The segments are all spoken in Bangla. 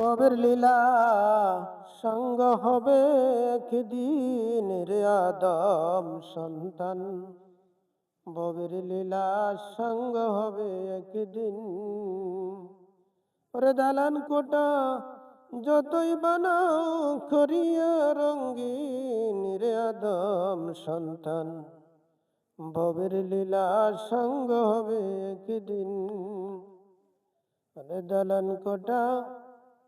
ভবের লীলা সঙ্গ হবে একদিন রে আদম সন্তান। ভবের লীলা সঙ্গ হবে একদিন। ওরে দালান কোটা যতই বানাও করিয়া রঙ্গিন রে আদম সন্তান। ভবের লীলা সঙ্গ হবে একদিন। ওরে দালান কোটা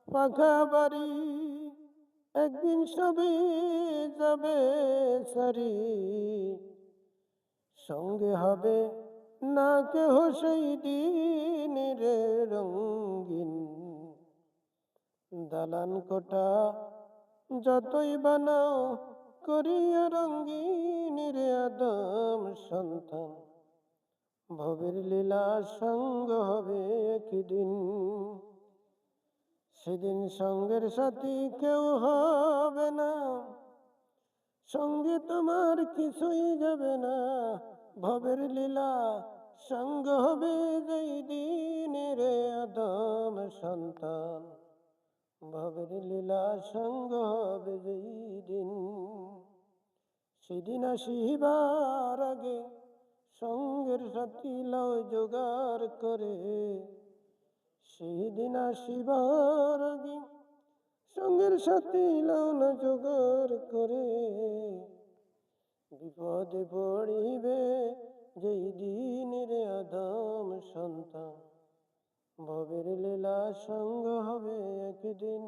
পাখা বাড়ি একদিন সবে যাবে সারি। সঙ্গে হবে না কেহ সেই দিন রে রঙ্গিন। দালান কোটা যতই বানাও করিয়া রঙ্গিন রে আদম সন্তান। ভবের লীলা সঙ্গ হবে একদিন। সেদিন সঙ্গের সাথী কেউ হবে না, সঙ্গে তোমার কিছুই যাবে না। ভবের লীলা সঙ্গ হবে যেই দিন রে আদম সন্তান। ভবের লীলা সঙ্গ হবে যেই দিন। সেদিন আসিবার আগে সঙ্গের সাথী লও জোগাড় করে। সেদিন আসিবার আগে সঙ্গের সাথী লও না জোগাড় করে। বিপদে পড়িবে যেই দিন রে আদম সন্তান। ভবের লীলা সঙ্গ হবে একদিন।